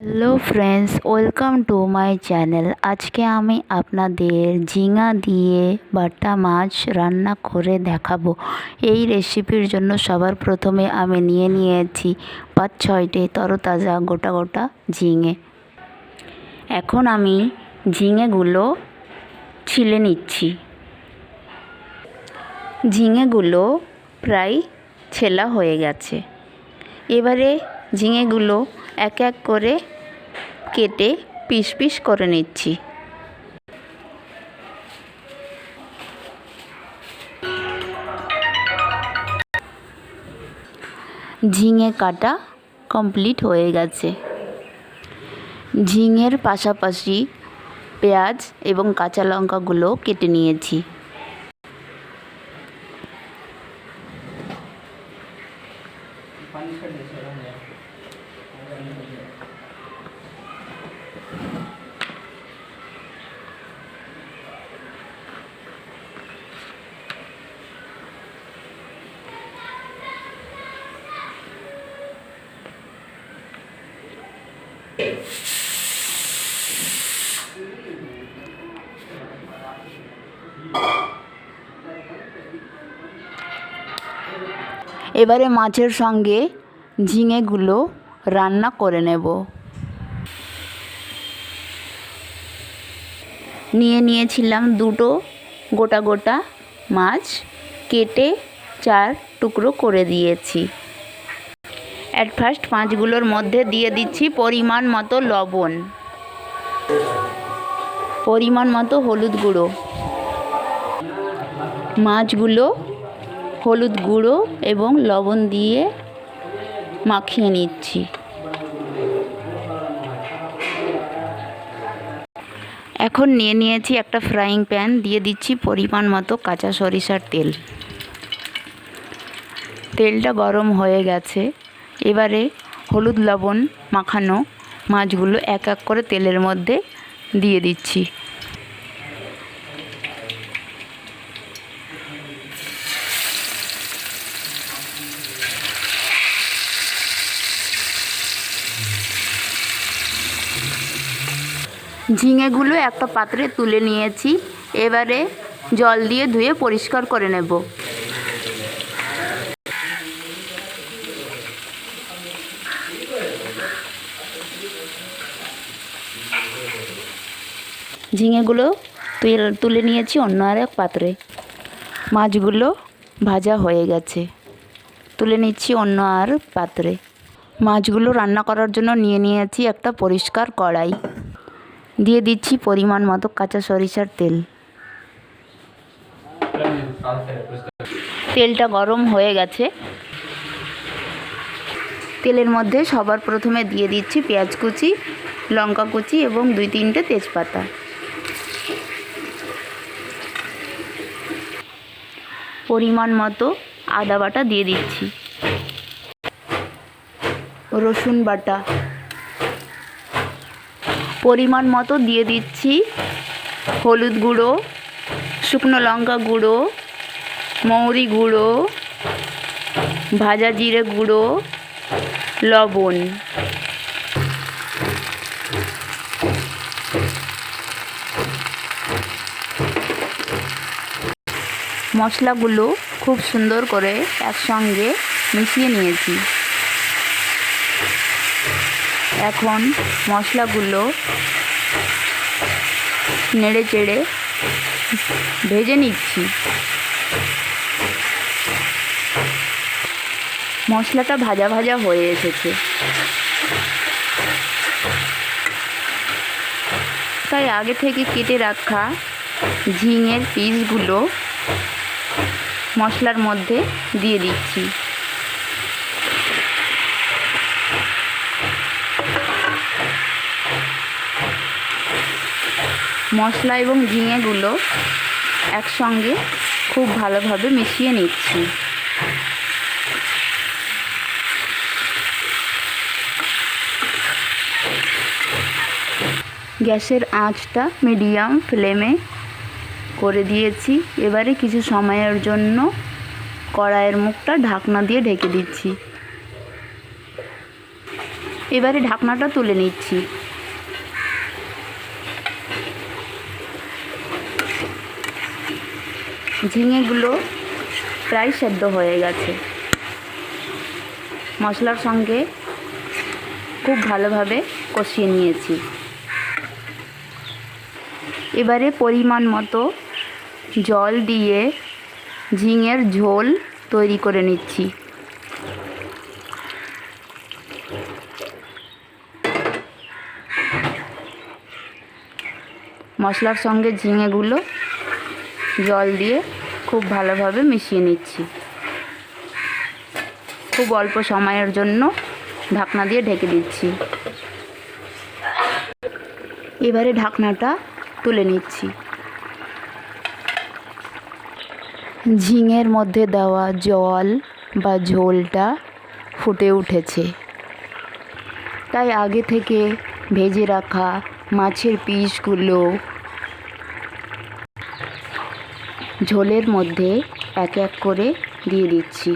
Hello friends, welcome to my channel. আজকে আমি আপনাদের ঝিঙা দিয়ে বাটা মাছ রান্না করে দেখাবো। এই রেসিপির জন্য সবার প্রথমে আমি নিয়েছি 5-6টে তরতাজা গোটা গোটা ঝিঙে। এখন আমি ঝিঙেগুলো ছিলে নিচ্ছি। ঝিঙেগুলো প্রায় ছেলা হয়ে গেছে। এবারে ঝিঙেগুলো এক এক করে কেটে পিস পিস করে নিচ্ছি। ঝিঙে কাটা কমপ্লিট হয়ে গেছে। ঝিঙের পাশাপাশি পেঁয়াজ এবং কাঁচা লঙ্কাগুলো কেটে নিয়েছি। এবারে মাছের সঙ্গে ঝিঙেগুলো রান্না করে নেব। নিয়েছিলাম 2টো গোটা গোটা মাছ, কেটে 4 টুকরো করে দিয়েছি। অ্যাট ফার্স্ট মাছগুলোর মধ্যে দিয়ে দিচ্ছি পরিমাণ মতো লবণ, পরিমাণ মতো হলুদ গুঁড়ো। মাছগুলো হলুদ গুঁড়ো এবং লবণ দিয়ে মাখিয়ে নিচ্ছি। এখন নিয়েছি একটা ফ্রাইং প্যান, দিয়ে দিচ্ছি পরিমাণ মতো কাঁচা সরিষার তেল। তেলটা গরম হয়ে গেছে। এবারে হলুদ লবণ মাখানো মাছগুলো এক এক করে তেলের মধ্যে দিয়ে দিচ্ছি। ঝিঙেগুলো একটা পাত্রে তুলে নিয়েছি। এবারে জল দিয়ে ধুয়ে পরিষ্কার করে নেব। ঝিঙেগুলো তুলে নিয়েছি অন্য আরেক পাত্রে। মাছগুলো ভাজা হয়ে গেছে, তুলে নিচ্ছি অন্য আর পাত্রে। মাছগুলো রান্না করার জন্য নিয়েছি একটা পরিষ্কার কড়াই, দিয়ে দিচ্ছি পরিমাণ মতো কাঁচা সরিষার তেল। তেলটা গরম হয়ে গেছে। তেলের মধ্যে সবার প্রথমে দিয়ে দিচ্ছি পেঁয়াজ কুচি, লঙ্কা কুচি এবং 2-3টে তেজপাতা। পরিমাণ মতো আদা বাটা দিয়ে দিচ্ছি, রসুন বাটা পরিমাণ মতো দিয়ে দিচ্ছি, হলুদ গুঁড়ো, শুকনো লঙ্কা গুঁড়ো, মৌরি গুঁড়ো, ভাজা জিরে গুঁড়ো, লবণ। মশলাগুলো খুব সুন্দর করে একসঙ্গে মিশিয়ে নিয়েছি। এখন মশলাগুলো নেড়ে চেড়ে ভেজে নিচ্ছি। মশলাটা ভাজা ভাজা হয়ে এসেছে, তাই আগে থেকে কেটে রাখা ঝিঙের পিসগুলো মশলার মধ্যে দিয়ে দিচ্ছি। মশলা এবং ঝিঙেগুলো একসঙ্গে খুব ভালোভাবে মিশিয়ে নিচ্ছি। গ্যাসের আঁচটা মিডিয়াম ফ্লেমে করে দিয়েছি। এবারে কিছু সময়ের জন্য কড়াইয়ের মুখটা ঢাকনা দিয়ে ঢেকে দিচ্ছি। এবারে ঢাকনাটা তুলে নিচ্ছি। ঝিঙেগুলো প্রায় সেদ্ধ হয়ে গেছে। মশলার সঙ্গে খুব ভালোভাবে কষিয়ে নিয়েছি। এবারে পরিমাণ মতো জল দিয়ে ঝিঙের ঝোল তৈরি করে নিচ্ছি। মশলার সঙ্গে ঝিঙেগুলো জল দিয়ে খুব ভালোভাবে মিশিয়ে নিচ্ছি। খুব অল্প সময়ের জন্য ঢাকনা দিয়ে ঢেকে দিচ্ছি। এবারে ঢাকনাটা তুলে নিচ্ছি। ঝিঙের মধ্যে দেওয়া জল বা ঝোলটা ফুটে উঠেছে, তাই আগে থেকে ভেজে রাখা মাছের পিসগুলো ঝোলের মধ্যে এক এক করে দিয়ে দিচ্ছি।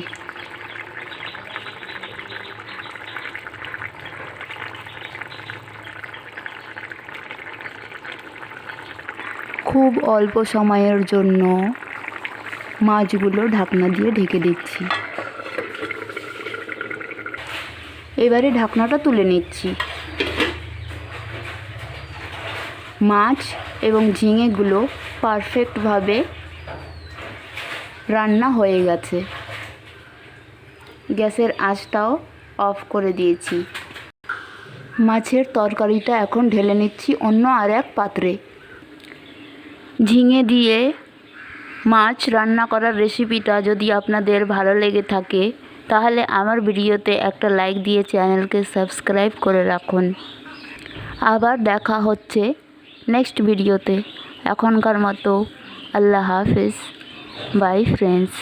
খুব অল্প সময়ের জন্য মাছগুলো ঢাকনা দিয়ে ঢেকে দিচ্ছি। এবারে ঢাকনাটা তুলে নিচ্ছি। মাছ এবং ঝিঙেগুলো পারফেক্টভাবে রান্না হয়ে গেছে। গ্যাসের আঁচটাও অফ করে দিয়েছি। মাছের তরকারিটা এখন ঢেলে নিচ্ছি অন্য আর এক পাত্রে। ঝিঙে দিয়ে মাছ রান্না করার রেসিপিটা যদি আপনাদের ভালো লেগে থাকে তাহলে আমার ভিডিওতে একটা লাইক দিয়ে চ্যানেলকে সাবস্ক্রাইব করে রাখুন। আবার দেখা হচ্ছে নেক্সট ভিডিওতে। এখনকার মতো আল্লাহ হাফেজ। By friends.